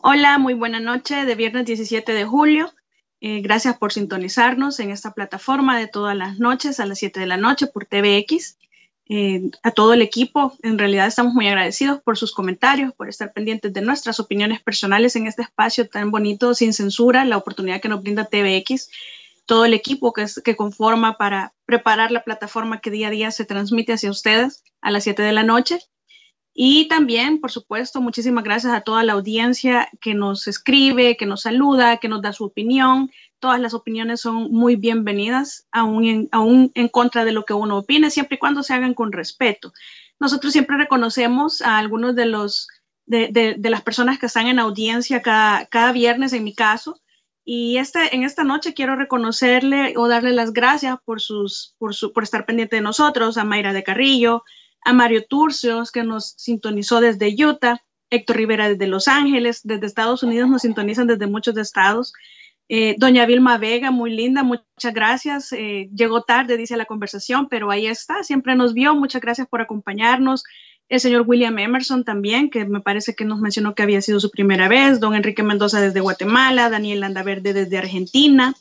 Hola, muy buena noche de viernes 17 de julio. Gracias por sintonizarnos en esta plataforma de todas las noches a las 7 de la noche por TVX. A todo el equipo, en realidad estamos muy agradecidos por sus comentarios, por estar pendientes de nuestras opiniones personales en este espacio tan bonito, sin censura, la oportunidad que nos brinda TVX, todo el equipo que conforma para preparar la plataforma que día a día se transmite hacia ustedes a las 7 de la noche. Y también, por supuesto, muchísimas gracias a toda la audiencia que nos escribe, que nos saluda, que nos da su opinión. Todas las opiniones son muy bienvenidas, aún en contra de lo que uno opine, siempre y cuando se hagan con respeto. Nosotros siempre reconocemos a algunos de las personas que están en audiencia cada viernes, en mi caso, y en esta noche quiero reconocerle o darle las gracias por estar pendiente de nosotros, a Mayra de Carrillo, a Mario Turcios, que nos sintonizó desde Utah, Héctor Rivera desde Los Ángeles, desde Estados Unidos nos sintonizan desde muchos estados. Doña Vilma Vega, muy linda, muchas gracias. Llegó tarde, dice la conversación, pero ahí está, siempre nos vio. Muchas gracias por acompañarnos. El señor William Emerson también, que me parece que nos mencionó que había sido su primera vez. Don Enrique Mendoza desde Guatemala, Daniel Landaverde desde Argentina.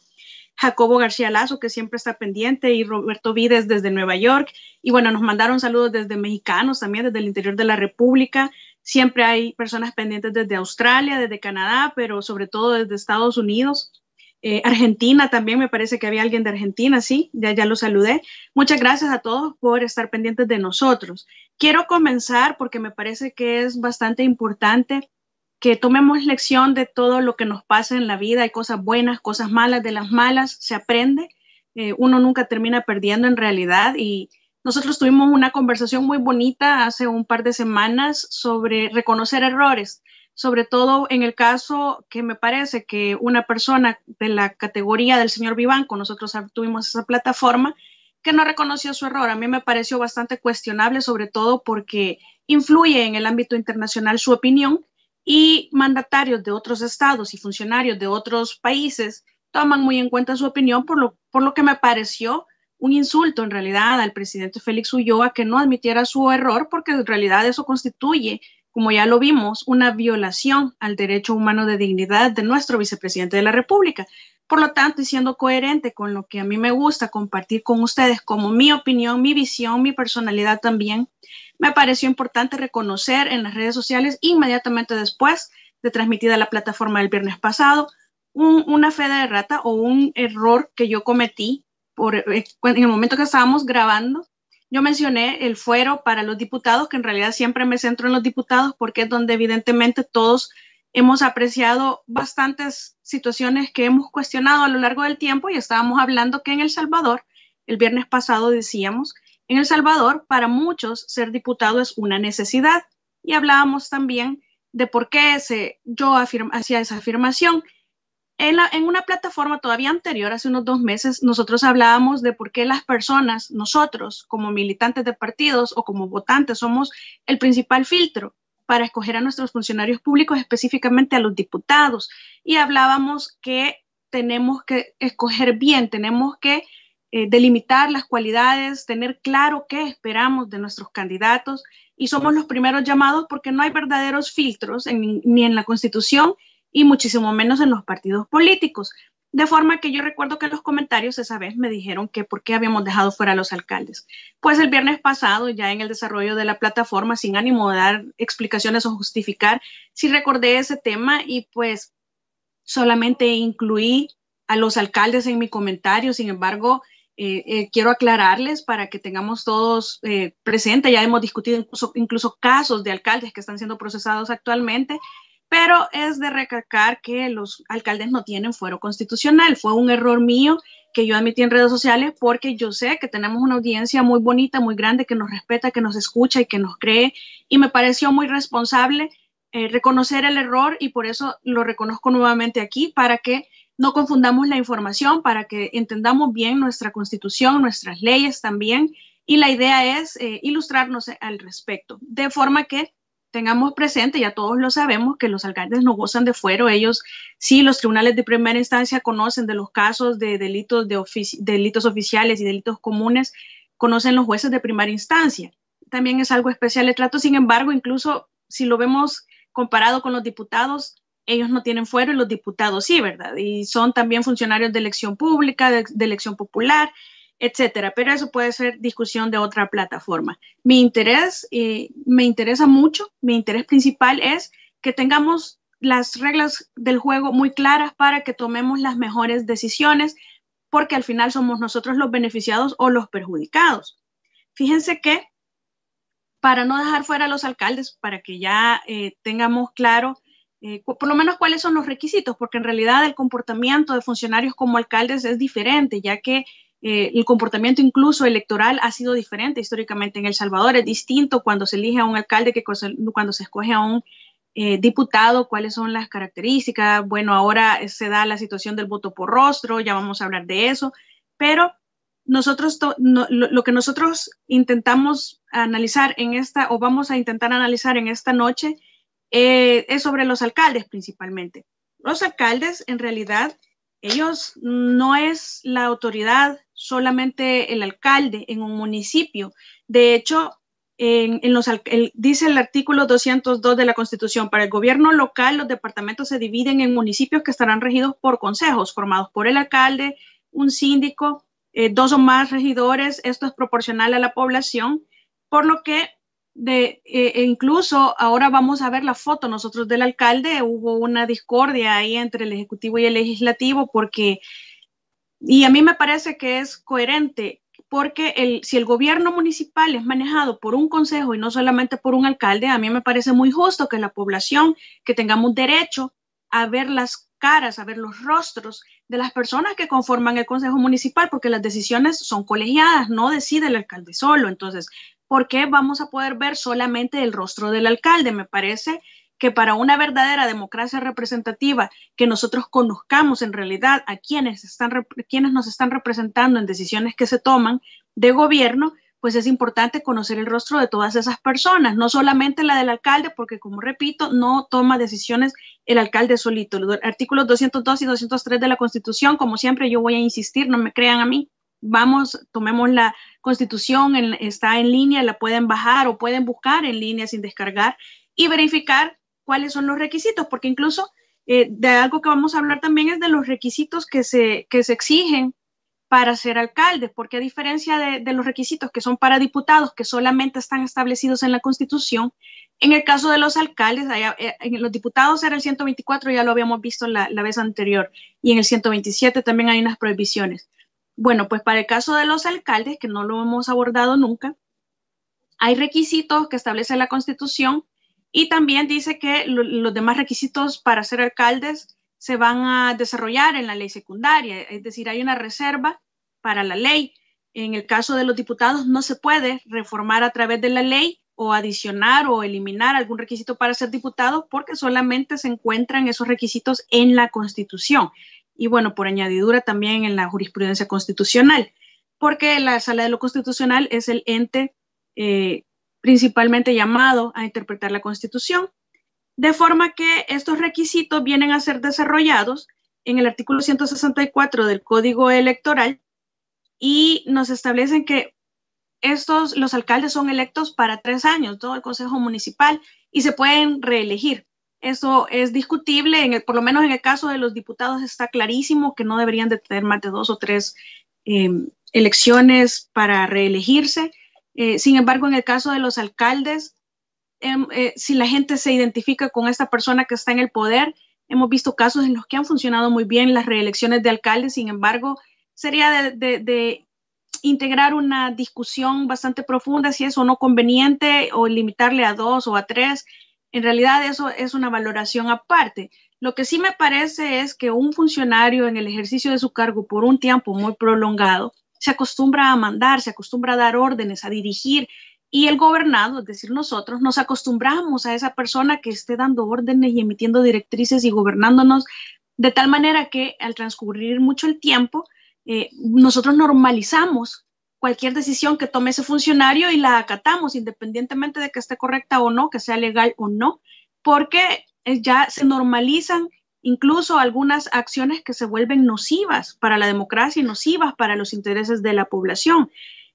Jacobo García Lazo, que siempre está pendiente, y Roberto Vides desde Nueva York. Y bueno, nos mandaron saludos desde mexicanos también, desde el interior de la República. Siempre hay personas pendientes desde Australia, desde Canadá, pero sobre todo desde Estados Unidos. Argentina también, me parece que había alguien de Argentina, sí, ya lo saludé. Muchas gracias a todos por estar pendientes de nosotros. Quiero comenzar porque me parece que es bastante importante que tomemos lección de todo lo que nos pasa en la vida. Hay cosas buenas, cosas malas, de las malas se aprende. Uno nunca termina perdiendo en realidad, y nosotros tuvimos una conversación muy bonita hace un par de semanas sobre reconocer errores, sobre todo en el caso que me parece que una persona de la categoría del señor Vivanco, nosotros tuvimos esa plataforma, que no reconoció su error. A mí me pareció bastante cuestionable, sobre todo porque influye en el ámbito internacional su opinión, y mandatarios de otros estados y funcionarios de otros países toman muy en cuenta su opinión, por lo que me pareció un insulto en realidad al presidente Félix Ulloa que no admitiera su error, porque en realidad eso constituye, como ya lo vimos, una violación al derecho humano de dignidad de nuestro vicepresidente de la República. Por lo tanto, y siendo coherente con lo que a mí me gusta compartir con ustedes como mi opinión, mi visión, mi personalidad también, me pareció importante reconocer en las redes sociales inmediatamente después de transmitida la plataforma del viernes pasado una fe de rata o un error que yo cometí en el momento que estábamos grabando. Yo mencioné el fuero para los diputados, que en realidad siempre me centro en los diputados porque es donde evidentemente todos hemos apreciado bastantes situaciones que hemos cuestionado a lo largo del tiempo, y estábamos hablando que en El Salvador, el viernes pasado decíamos, en El Salvador para muchos ser diputado es una necesidad, y hablábamos también de por qué yo hacía esa afirmación. En una plataforma todavía anterior, hace unos 2 meses, nosotros hablábamos de por qué las personas, nosotros como militantes de partidos o como votantes, somos el principal filtro para escoger a nuestros funcionarios públicos, específicamente a los diputados. Y hablábamos que tenemos que escoger bien, tenemos que delimitar las cualidades, tener claro qué esperamos de nuestros candidatos, y somos los primeros llamados porque no hay verdaderos filtros ni en la Constitución y muchísimo menos en los partidos políticos. De forma que yo recuerdo que en los comentarios esa vez me dijeron que por qué habíamos dejado fuera a los alcaldes. Pues el viernes pasado, ya en el desarrollo de la plataforma, sin ánimo de dar explicaciones o justificar, sí recordé ese tema, y pues solamente incluí a los alcaldes en mi comentario. Sin embargo, quiero aclararles para que tengamos todos presente, ya hemos discutido incluso casos de alcaldes que están siendo procesados actualmente, pero es de recalcar que los alcaldes no tienen fuero constitucional. Fue un error mío que yo admití en redes sociales, porque yo sé que tenemos una audiencia muy bonita, muy grande, que nos respeta, que nos escucha y que nos cree, y me pareció muy responsable reconocer el error, y por eso lo reconozco nuevamente aquí, para que no confundamos la información, para que entendamos bien nuestra Constitución, nuestras leyes también, y la idea es ilustrarnos al respecto, de forma que tengamos presente, ya todos lo sabemos, que los alcaldes no gozan de fuero. Ellos sí, los tribunales de primera instancia conocen de los casos de delitos oficiales y delitos comunes, conocen los jueces de primera instancia. También es algo especial el trato. Sin embargo, incluso si lo vemos comparado con los diputados, ellos no tienen fuero y los diputados sí, ¿verdad? Y son también funcionarios de elección pública, de elección popular, etcétera. Pero eso puede ser discusión de otra plataforma. Mi interés, me interesa mucho, mi interés principal es que tengamos las reglas del juego muy claras para que tomemos las mejores decisiones, porque al final somos nosotros los beneficiados o los perjudicados. Fíjense que para no dejar fuera a los alcaldes, para que ya tengamos claro por lo menos cuáles son los requisitos, porque en realidad el comportamiento de funcionarios como alcaldes es diferente, ya que el comportamiento incluso electoral ha sido diferente históricamente en El Salvador. Es distinto cuando se elige a un alcalde que cuando se escoge a un diputado, cuáles son las características. Bueno, ahora se da la situación del voto por rostro, ya vamos a hablar de eso, pero nosotros lo que nosotros intentamos analizar en esta, o vamos a intentar analizar en esta noche, es sobre los alcaldes principalmente. Los alcaldes, en realidad, ellos no es la autoridad solamente el alcalde en un municipio. De hecho, dice el artículo 202 de la Constitución, para el gobierno local, los departamentos se dividen en municipios que estarán regidos por consejos formados por el alcalde, un síndico, 2 o más regidores. Esto es proporcional a la población, por lo que incluso ahora vamos a ver la foto nosotros del alcalde. Hubo una discordia ahí entre el ejecutivo y el legislativo, y a mí me parece que es coherente, porque si el gobierno municipal es manejado por un consejo y no solamente por un alcalde, a mí me parece muy justo que la población, que tengamos derecho a ver las caras, a ver los rostros de las personas que conforman el consejo municipal, porque las decisiones son colegiadas, no decide el alcalde solo. Entonces, ¿por qué vamos a poder ver solamente el rostro del alcalde? Me parece que para una verdadera democracia representativa, que nosotros conozcamos en realidad a quienes nos están representando en decisiones que se toman de gobierno, pues es importante conocer el rostro de todas esas personas, no solamente la del alcalde, porque, como repito, no toma decisiones el alcalde solito. Los artículos 202 y 203 de la Constitución, como siempre yo voy a insistir, no me crean a mí, tomemos la Constitución, está en línea, la pueden bajar o pueden buscar en línea sin descargar y verificar cuáles son los requisitos, porque incluso de algo que vamos a hablar también es de los requisitos que se exigen para ser alcalde, porque a diferencia de los requisitos que son para diputados, que solamente están establecidos en la Constitución, en el caso de los alcaldes, en los diputados era el 124, ya lo habíamos visto la vez anterior, y en el 127 también hay unas prohibiciones. Bueno, pues para el caso de los alcaldes, que no lo hemos abordado nunca, hay requisitos que establece la Constitución, y también dice que los demás requisitos para ser alcaldes se van a desarrollar en la ley secundaria, es decir, hay una reserva para la ley. En el caso de los diputados no se puede reformar a través de la ley o adicionar o eliminar algún requisito para ser diputado, porque solamente se encuentran esos requisitos en la Constitución. Y bueno, por añadidura también en la jurisprudencia constitucional, porque la Sala de lo Constitucional es el ente principalmente llamado a interpretar la Constitución. De forma que estos requisitos vienen a ser desarrollados en el artículo 164 del Código Electoral, y nos establecen que los alcaldes son electos para 3 años, todo el Consejo Municipal, y se pueden reelegir. Eso es discutible, por lo menos en el caso de los diputados está clarísimo que no deberían de tener más de 2 o 3 elecciones para reelegirse. Sin embargo, en el caso de los alcaldes, si la gente se identifica con esta persona que está en el poder, hemos visto casos en los que han funcionado muy bien las reelecciones de alcaldes. Sin embargo, sería de integrar una discusión bastante profunda si es o no conveniente, o limitarle a 2 o a 3. En realidad eso es una valoración aparte. Lo que sí me parece es que un funcionario en el ejercicio de su cargo por un tiempo muy prolongado se acostumbra a mandar, se acostumbra a dar órdenes, a dirigir, y el gobernado, es decir, nosotros nos acostumbramos a esa persona que esté dando órdenes y emitiendo directrices y gobernándonos, de tal manera que al transcurrir mucho el tiempo, nosotros normalizamos cualquier decisión que tome ese funcionario y la acatamos, independientemente de que esté correcta o no, que sea legal o no, porque ya se normalizan incluso algunas acciones que se vuelven nocivas para la democracia y nocivas para los intereses de la población.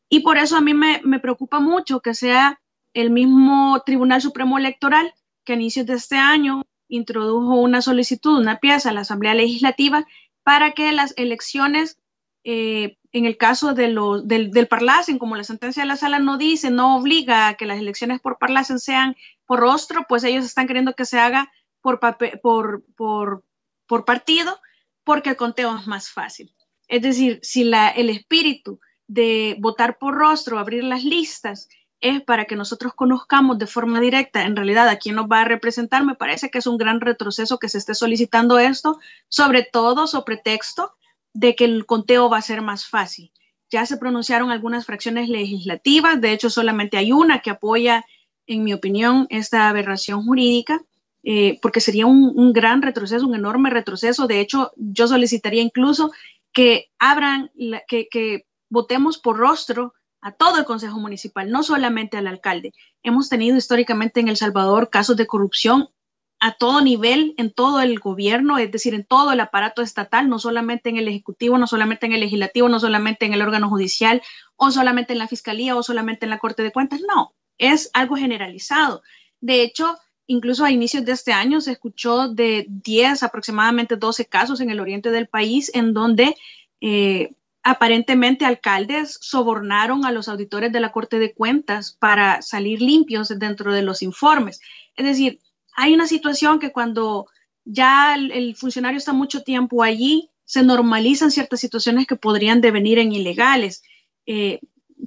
Y por eso a mí me preocupa mucho que sea el mismo Tribunal Supremo Electoral que a inicios de este año introdujo una solicitud, una pieza a la Asamblea Legislativa para que las elecciones, en el caso de del Parlacen, como la sentencia de la Sala no dice, no obliga a que las elecciones por Parlacen sean por rostro, pues ellos están queriendo que se haga por partido, porque el conteo es más fácil. Es decir, si el espíritu de votar por rostro, abrir las listas, es para que nosotros conozcamos de forma directa en realidad a quién nos va a representar, me parece que es un gran retroceso que se esté solicitando esto, sobre todo sobre pretexto de que el conteo va a ser más fácil. Ya se pronunciaron algunas fracciones legislativas, de hecho solamente hay una que apoya, en mi opinión, esta aberración jurídica, porque sería un gran retroceso, un enorme retroceso. De hecho, yo solicitaría incluso que que votemos por rostro a todo el Consejo Municipal, no solamente al alcalde. Hemos tenido históricamente en El Salvador casos de corrupción a todo nivel, en todo el gobierno, es decir, en todo el aparato estatal, no solamente en el Ejecutivo, no solamente en el Legislativo, no solamente en el órgano judicial, o solamente en la Fiscalía, o solamente en la Corte de Cuentas. No, es algo generalizado. De hecho, incluso a inicios de este año se escuchó de 10, aproximadamente 12 casos en el oriente del país en donde aparentemente alcaldes sobornaron a los auditores de la Corte de Cuentas para salir limpios dentro de los informes. Es decir, hay una situación que cuando ya el funcionario está mucho tiempo allí, se normalizan ciertas situaciones que podrían devenir en ilegales.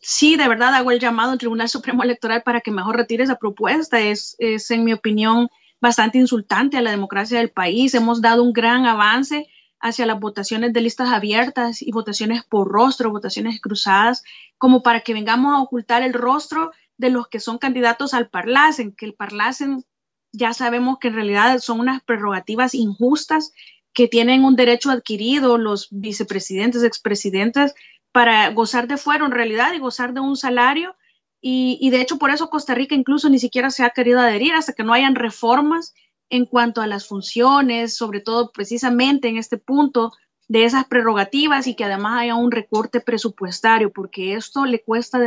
Sí, de verdad hago el llamado al Tribunal Supremo Electoral para que mejor retire esa propuesta. Es en mi opinión, bastante insultante a la democracia del país. Hemos dado un gran avance hacia las votaciones de listas abiertas y votaciones por rostro, votaciones cruzadas, como para que vengamos a ocultar el rostro de los que son candidatos al Parlacen, que el Parlacen ya sabemos que en realidad son unas prerrogativas injustas que tienen un derecho adquirido los vicepresidentes, expresidentes, para gozar de fuero en realidad y gozar de un salario. Y de hecho por eso Costa Rica incluso ni siquiera se ha querido adherir hasta que no hayan reformas en cuanto a las funciones, sobre todo precisamente en este punto de esas prerrogativas, y que además haya un recorte presupuestario, porque esto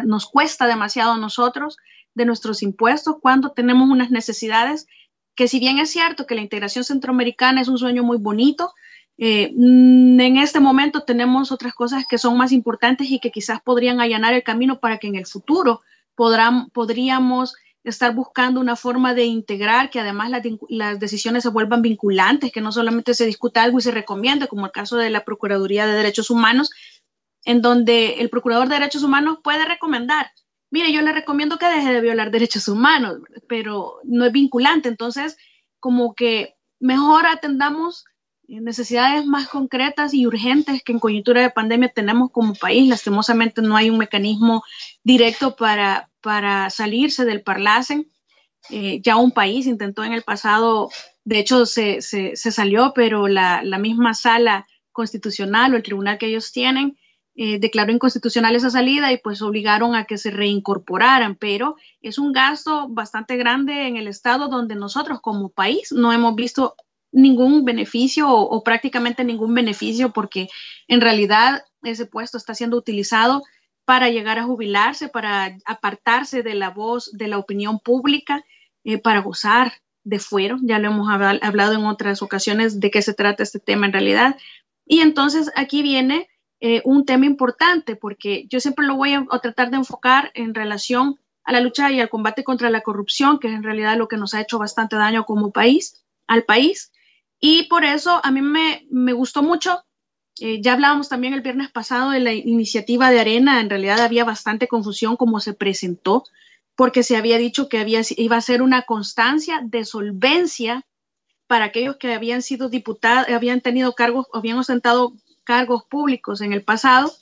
nos cuesta demasiado a nosotros de nuestros impuestos cuando tenemos unas necesidades que, si bien es cierto que la integración centroamericana es un sueño muy bonito, en este momento tenemos otras cosas que son más importantes y que quizás podrían allanar el camino para que en el futuro podríamos estar buscando una forma de integrar, que además las decisiones se vuelvan vinculantes, que no solamente se discuta algo y se recomiende, como el caso de la Procuraduría de Derechos Humanos, en donde el Procurador de Derechos Humanos puede recomendar, mire, yo le recomiendo que deje de violar derechos humanos, pero no es vinculante. Entonces, como que mejor atendamos necesidades más concretas y urgentes que en coyuntura de pandemia tenemos como país. Lastimosamente no hay un mecanismo directo para salirse del Parlacen. Ya un país intentó en el pasado, de hecho se salió, pero la misma sala constitucional o el tribunal que ellos tienen declaró inconstitucional esa salida y pues obligaron a que se reincorporaran, pero es un gasto bastante grande en el estado donde nosotros como país no hemos visto ningún beneficio o prácticamente ningún beneficio, porque en realidad ese puesto está siendo utilizado para llegar a jubilarse, para apartarse de la voz de la opinión pública, para gozar de fuero. Ya lo hemos hablado en otras ocasiones de qué se trata este tema en realidad. Y entonces aquí viene un tema importante, porque yo siempre lo voy a tratar de enfocar en relación a la lucha y al combate contra la corrupción, que es en realidad lo que nos ha hecho bastante daño como país, al país. Y por eso a mí me gustó mucho. Ya hablábamos también el viernes pasado de la iniciativa de Arena. En realidad había bastante confusión cómo se presentó, porque se había dicho que iba a ser una constancia de solvencia para aquellos que habían sido diputados, habían tenido cargos, habían ostentado cargos públicos en el pasado.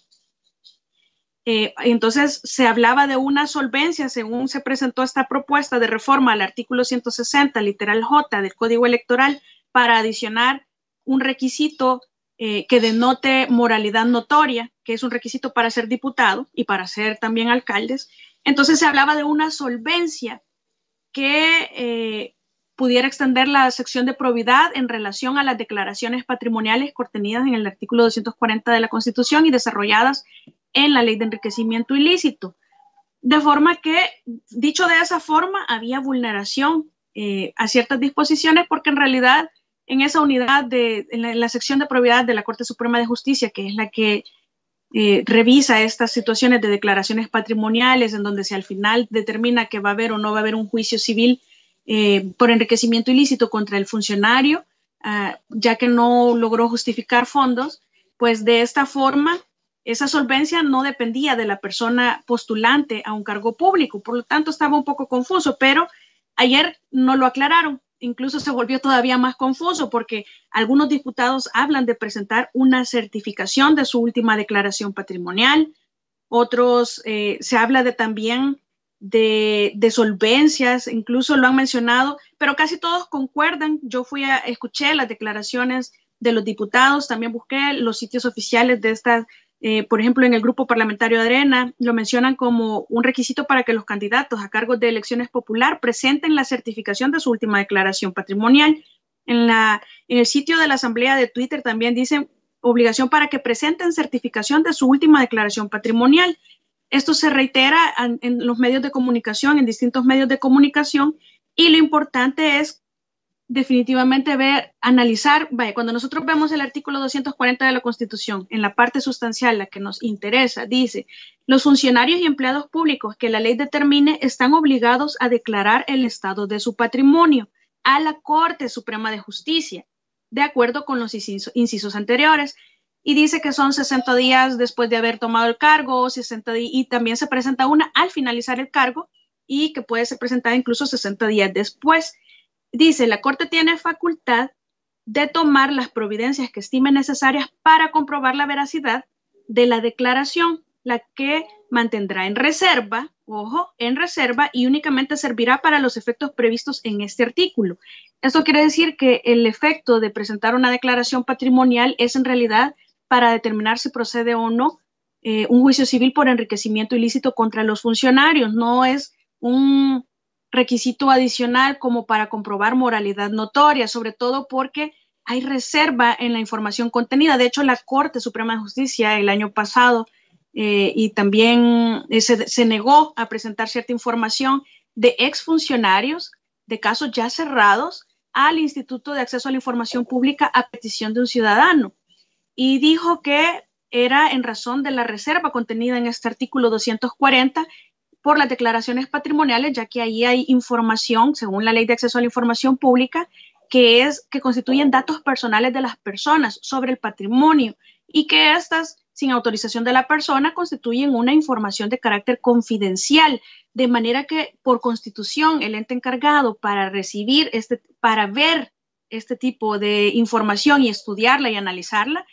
Entonces se hablaba de una solvencia según se presentó esta propuesta de reforma al artículo 160, literal J del Código Electoral, para adicionar un requisito que denote moralidad notoria, que es un requisito para ser diputado y para ser también alcaldes. Entonces se hablaba de una solvencia que pudiera extender la sección de probidad en relación a las declaraciones patrimoniales contenidas en el artículo 240 de la Constitución y desarrolladas en la Ley de Enriquecimiento Ilícito. De forma que, dicho de esa forma, había vulneración a ciertas disposiciones, porque en realidad en esa unidad, en la sección de probidad de la Corte Suprema de Justicia, que es la que revisa estas situaciones de declaraciones patrimoniales, en donde se al final determina que va a haber o no va a haber un juicio civil por enriquecimiento ilícito contra el funcionario, ya que no logró justificar fondos, pues de esta forma esa solvencia no dependía de la persona postulante a un cargo público, por lo tanto estaba un poco confuso, pero ayer no lo aclararon. Incluso se volvió todavía más confuso porque algunos diputados hablan de presentar una certificación de su última declaración patrimonial, otros se habla también de solvencias, incluso lo han mencionado, pero casi todos concuerdan. Yo escuché las declaraciones de los diputados, también busqué los sitios oficiales de estas. Por ejemplo, en el grupo parlamentario de Arena lo mencionan como un requisito para que los candidatos a cargos de elecciones popular presenten la certificación de su última declaración patrimonial. En el sitio de la Asamblea de Twitter también dicen obligación para que presenten certificación de su última declaración patrimonial. Esto se reitera en los medios de comunicación, en distintos medios de comunicación, y lo importante es definitivamente analizar, cuando nosotros vemos el artículo 240 de la Constitución, en la parte sustancial, la que nos interesa, dice, los funcionarios y empleados públicos que la ley determine están obligados a declarar el estado de su patrimonio a la Corte Suprema de Justicia, de acuerdo con los incisos anteriores, y dice que son 60 días después de haber tomado el cargo, 60 días, y también se presenta una al finalizar el cargo, y que puede ser presentada incluso 60 días después. Dice, la Corte tiene facultad de tomar las providencias que estime necesarias para comprobar la veracidad de la declaración, la que mantendrá en reserva, ojo, en reserva, y únicamente servirá para los efectos previstos en este artículo. Esto quiere decir que el efecto de presentar una declaración patrimonial es en realidad para determinar si procede o no un juicio civil por enriquecimiento ilícito contra los funcionarios. No es un requisito adicional como para comprobar moralidad notoria, sobre todo porque hay reserva en la información contenida. De hecho, la Corte Suprema de Justicia el año pasado y también se negó a presentar cierta información de exfuncionarios de casos ya cerrados al Instituto de Acceso a la Información Pública a petición de un ciudadano, y dijo que era en razón de la reserva contenida en este artículo 240 por las declaraciones patrimoniales, ya que ahí hay información, según la Ley de Acceso a la Información Pública, que constituyen datos personales de las personas sobre el patrimonio, y que estas, sin autorización de la persona, constituyen una información de carácter confidencial, de manera que por constitución el ente encargado para ver este tipo de información y estudiarla y analizarla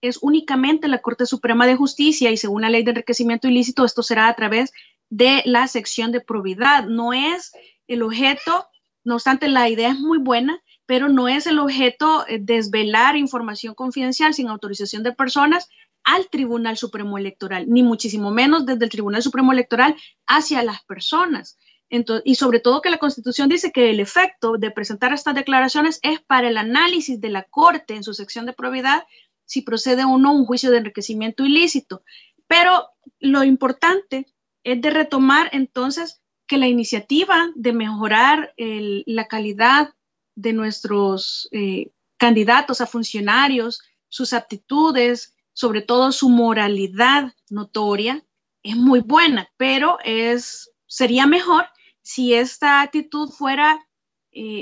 es únicamente la Corte Suprema de Justicia, y según la Ley de Enriquecimiento Ilícito esto será a través de la sección de probidad. No es el objeto, no obstante la idea es muy buena, pero no es el objeto desvelar información confidencial sin autorización de personas al Tribunal Supremo Electoral, ni muchísimo menos desde el Tribunal Supremo Electoral hacia las personas. Entonces, y sobre todo que la Constitución dice que el efecto de presentar estas declaraciones es para el análisis de la Corte en su sección de probidad si procede o no un juicio de enriquecimiento ilícito. Pero lo importante es de retomar entonces que la iniciativa de mejorar la calidad de nuestros candidatos a funcionarios, sus aptitudes, sobre todo su moralidad notoria, es muy buena, pero sería mejor si esta actitud fuera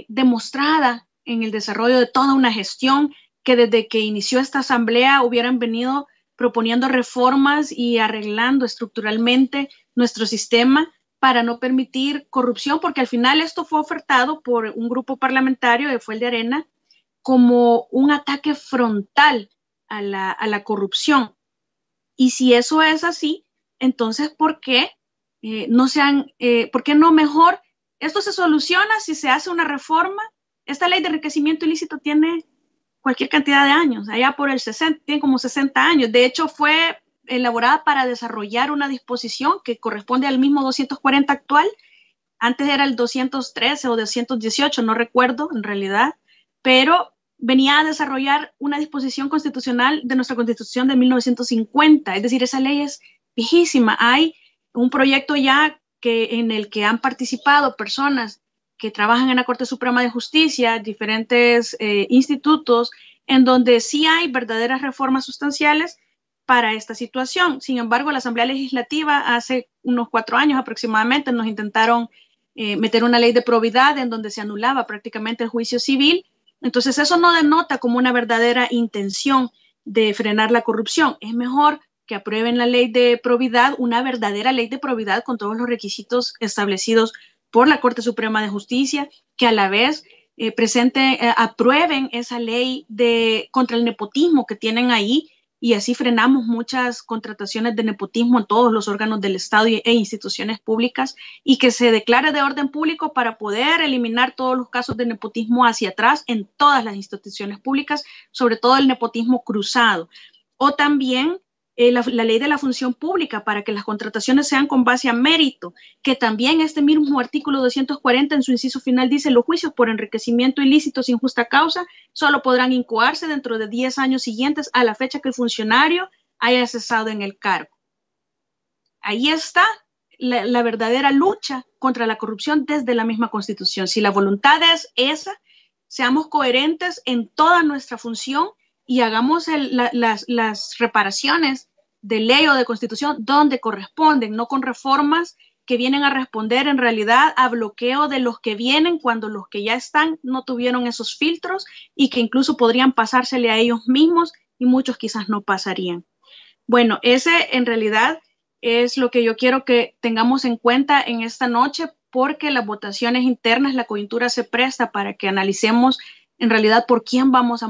demostrada en el desarrollo de toda una gestión, que desde que inició esta asamblea hubieran venido proponiendo reformas y arreglando estructuralmente nuestro sistema para no permitir corrupción, porque al final esto fue ofertado por un grupo parlamentario, que fue el de Arena, como un ataque frontal a la corrupción. Y si eso es así, entonces ¿por qué por qué no mejor? Esto se soluciona si se hace una reforma. Esta ley de enriquecimiento ilícito tiene cualquier cantidad de años, allá por el 60, tiene como 60 años. De hecho, fue elaborada para desarrollar una disposición que corresponde al mismo 240 actual. Antes era el 213 o 218, no recuerdo en realidad, pero venía a desarrollar una disposición constitucional de nuestra Constitución de 1950. Es decir, esa ley es viejísima. Hay un proyecto ya en el que han participado personas que trabajan en la Corte Suprema de Justicia, diferentes institutos, en donde sí hay verdaderas reformas sustanciales para esta situación. Sin embargo, la Asamblea Legislativa hace unos 4 años aproximadamente nos intentaron meter una ley de probidad en donde se anulaba prácticamente el juicio civil. Entonces, eso no denota como una verdadera intención de frenar la corrupción. Es mejor que aprueben la ley de probidad, una verdadera ley de probidad con todos los requisitos establecidos por la Corte Suprema de Justicia, que a la vez aprueben esa ley contra el nepotismo que tienen ahí, y así frenamos muchas contrataciones de nepotismo en todos los órganos del Estado e instituciones públicas, y que se declare de orden público para poder eliminar todos los casos de nepotismo hacia atrás en todas las instituciones públicas, sobre todo el nepotismo cruzado. O también la ley de la función pública para que las contrataciones sean con base a mérito, que también este mismo artículo 240 en su inciso final dice: los juicios por enriquecimiento ilícito sin justa causa solo podrán incoarse dentro de 10 años siguientes a la fecha que el funcionario haya cesado en el cargo. Ahí está la verdadera lucha contra la corrupción desde la misma Constitución. Si la voluntad es esa, seamos coherentes en toda nuestra función y hagamos las reparaciones de ley o de constitución donde corresponden, no con reformas que vienen a responder en realidad a bloqueo de los que vienen, cuando los que ya están no tuvieron esos filtros y que incluso podrían pasársele a ellos mismos, y muchos quizás no pasarían. Bueno, ese en realidad es lo que yo quiero que tengamos en cuenta en esta noche, porque las votaciones internas, la coyuntura se presta para que analicemos en realidad por quién vamos a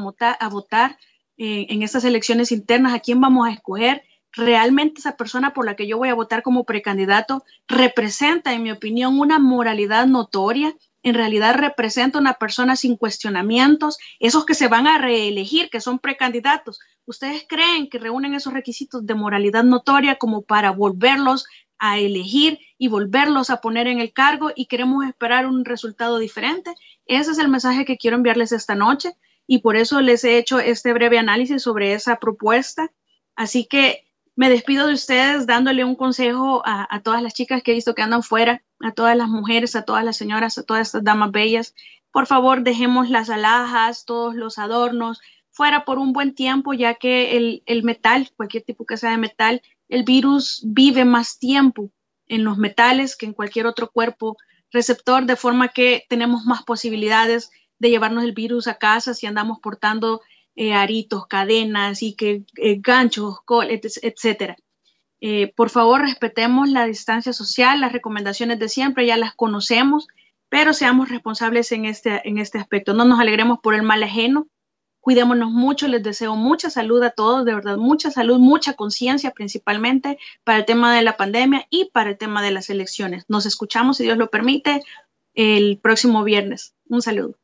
votar en estas elecciones internas, a quién vamos a escoger. Realmente esa persona por la que yo voy a votar como precandidato representa, en mi opinión, una moralidad notoria. En realidad representa una persona sin cuestionamientos. Esos que se van a reelegir, que son precandidatos, ¿ustedes creen que reúnen esos requisitos de moralidad notoria como para volverlos a elegir y volverlos a poner en el cargo, y queremos esperar un resultado diferente? Ese es el mensaje que quiero enviarles esta noche, y por eso les he hecho este breve análisis sobre esa propuesta. Así que me despido de ustedes dándole un consejo a todas las chicas que he visto que andan fuera, a todas las mujeres, a todas las señoras, a todas estas damas bellas. Por favor, dejemos las alhajas, todos los adornos fuera por un buen tiempo, ya que el metal, cualquier tipo que sea de metal, el virus vive más tiempo en los metales que en cualquier otro cuerpo receptor, de forma que tenemos más posibilidades de llevarnos el virus a casa si andamos portando aritos, cadenas y ganchos, etcétera. Por favor, respetemos la distancia social, las recomendaciones de siempre ya las conocemos, pero seamos responsables en este aspecto. No nos alegremos por el mal ajeno, cuidémonos mucho. Les deseo mucha salud a todos, de verdad, mucha salud, mucha conciencia, principalmente para el tema de la pandemia y para el tema de las elecciones. Nos escuchamos, si Dios lo permite, el próximo viernes. Un saludo.